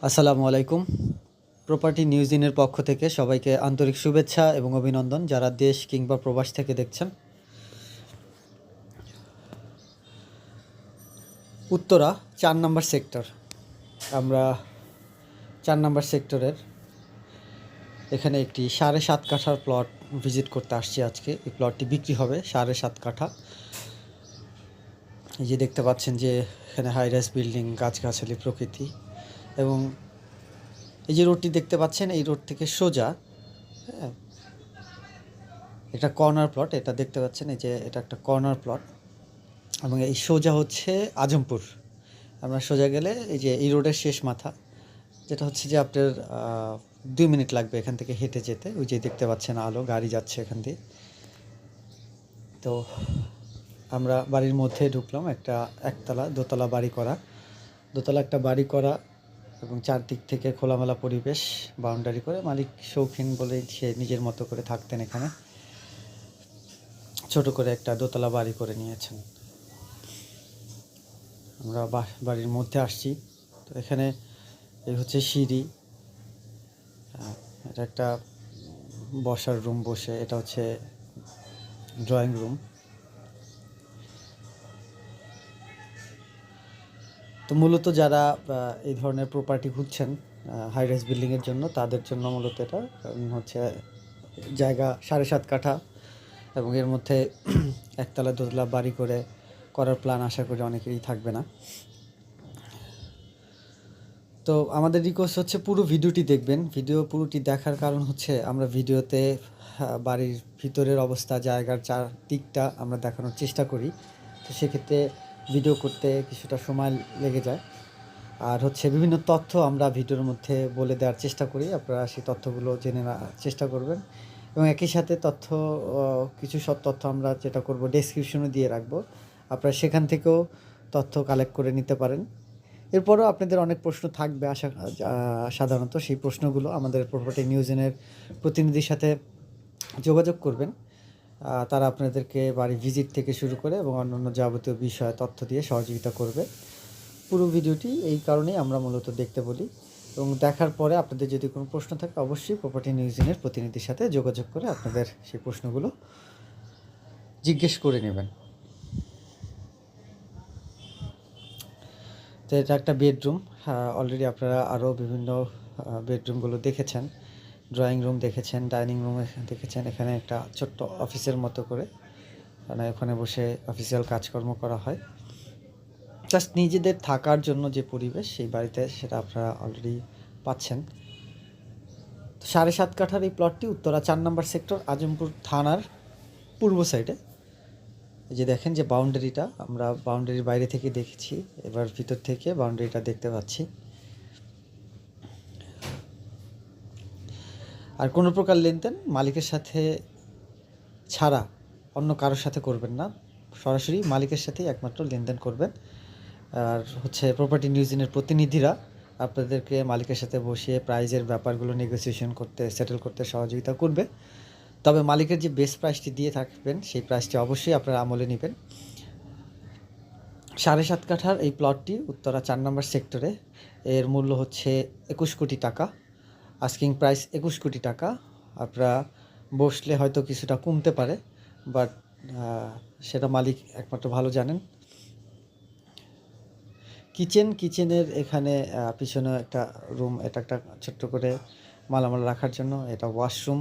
আসসালামু আলাইকুম। Property news ইনের পক্ষ থেকে সবাইকে আন্তরিক শুভেচ্ছা এবং অভিনন্দন যারা দেশ কিংবা প্রবাস থেকে দেখছেন। উত্তরা ৪ নম্বর সেক্টর, আমরা ৪ নম্বর সেক্টরের এখানে একটি ৭.৫ কাঠার প্লট ভিজিট করতে আসছি আজকে। এই প্লটটি বিক্রি হবে ৭.৫ কাঠা। এই যে দেখতে পাচ্ছেন যে এখানে হাইরাইজ বিল্ডিং, গাছগাছালি, প্রকৃতি এবং এই যে রোডটি দেখতে পাচ্ছেন এই রোড থেকে সোজা, হ্যাঁ, এটা কর্নার প্লট। এটা দেখতে পাচ্ছেন এই যে এটা একটা কর্নার প্লট এবং এই সোজা হচ্ছে আজমপুর। আমরা সোজা গেলে এই যে এই রোডের শেষ মাথা, যেটা হচ্ছে যে আপনার 2 মিনিট লাগবে এখান থেকে হেঁটে যেতে। ওই যে দেখতে পাচ্ছেন আলো, গাড়ি যাচ্ছে এখান দিয়ে। তো আমরা বাড়ির মধ্যে ঢুকলাম। একটা একতলা দোতলা বাড়ি করা, দোতলা একটা বাড়ি করা এবং চারদিক থেকে খোলামেলা পরিবেশ, বাউন্ডারি করে। মালিক শৌখিন বলে সে নিজের মতো করে থাকতেন এখানে, ছোট করে একটা দোতলা বাড়ি করে নিয়েছেন। আমরা বাড়ির মধ্যে আসছি। তো এখানে এই হচ্ছে সিঁড়ি, এটা একটা বসার রুম, বসে এটা হচ্ছে ড্রয়িং রুম। তো মূলত যারা এই ধরনের প্রপার্টি খুঁজছেন হাই রাইজ বিল্ডিংয়ের জন্য, তাদের জন্য মূলত এটা হচ্ছে জায়গা ৭.৫ কাঠা এবং এর মধ্যে একতলা দোতলা বাড়ি করে করার প্ল্যান আশা করি অনেকেরই থাকবে না। তো আমাদের রিকোয়েস্ট হচ্ছে পুরো ভিডিওটি দেখবেন। ভিডিও পুরোটি দেখার কারণ হচ্ছে আমরা ভিডিওতে বাড়ির ভিতরের অবস্থা, জায়গার চারদিকটা আমরা দেখানোর চেষ্টা করি। তো সেক্ষেত্রে ভিডিও করতে কিছুটা সময় লেগে যায়। আর হচ্ছে বিভিন্ন তথ্য আমরা ভিডিওর মধ্যে বলে দেওয়ার চেষ্টা করি, আপনারা সেই তথ্যগুলো জেনে নেওয়ার চেষ্টা করবেন। এবং একই সাথে কিছু সব তথ্য আমরা যেটা করব ডেসক্রিপশনে দিয়ে রাখবো, আপনারা সেখান থেকেও তথ্য কালেক্ট করে নিতে পারেন। এরপরও আপনাদের অনেক প্রশ্ন থাকবে সাধারণত সেই প্রশ্নগুলো আমাদের প্রপার্টি নিউজেনের প্রতিনিধির সাথে যোগাযোগ করবেন। তারা আপনাদেরকে বাড়ি ভিজিট থেকে শুরু করে এবং অন্যান্য যাবতীয় বিষয় তথ্য দিয়ে সহযোগিতা করবে। পুরো ভিডিওটি এই কারণেই আমরা মূলত দেখতে বলি, এবং দেখার পরে আপনাদের যদি কোনো প্রশ্ন থাকে অবশ্যই প্রপার্টি নিউজেনের প্রতিনিধির সাথে যোগাযোগ করে আপনাদের সেই প্রশ্নগুলো জিজ্ঞেস করে নেবেন। তো এটা একটা বেডরুম। অলরেডি আপনারা আরও বিভিন্ন বেডরুমগুলো দেখেছেন, ড্রয়িং রুম দেখেছেন, ডাইনিং রুম দেখেছেন। এখানে একটা ছোট্ট অফিসের মতো করে, মানে ওখানে বসে অফিসিয়াল কাজকর্ম করা হয়। জাস্ট নিজেদের থাকার জন্য যে পরিবেশ সেই বাড়িতে, সেটা আপনারা অলরেডি পাচ্ছেন। তো ৭.৫ কাঠার এই প্লটটি উত্তরা ৪ নম্বর সেক্টর, আজমপুর থানার পূর্ব সাইডে। এই যে দেখেন যে বাউন্ডারিটা, আমরা বাউন্ডারির বাইরে থেকে দেখেছি, এবার ভিতর থেকে বাউন্ডারিটা দেখতে পাচ্ছি। আর কোনো প্রকার লেনদেন মালিকের সাথে ছাড়া অন্য কারোর সাথে করবেন না, সরাসরি মালিকের সাথেই একমাত্র লেনদেন করবেন। আর হচ্ছে প্রপার্টি নিউজিনের প্রতিনিধিরা আপনাদেরকে মালিকের সাথে বসিয়ে প্রাইজের ব্যাপারগুলো নেগোসিয়েশন করতে, সেটেল করতে সহযোগিতা করবে। তবে মালিকের যে বেস্ট প্রাইসটি দিয়ে থাকবেন সেই প্রাইসটি অবশ্যই আপনারা আমলে নেবেন। ৭.৫ কাঠার এই প্লটটি উত্তরা ৪ নম্বর সেক্টরে, এর মূল্য হচ্ছে ২১ কোটি টাকা। আস্কিং প্রাইস ২১ কোটি টাকা। আপনারা বসলে হয়তো কিছুটা কমতে পারে, বাট সেটা মালিক একমাত্র ভালো জানেন। কিচেনের এখানে পিছনে একটা রুম, এটা একটা ছোট্ট করে মালামাল রাখার জন্য, এটা ওয়াশরুম।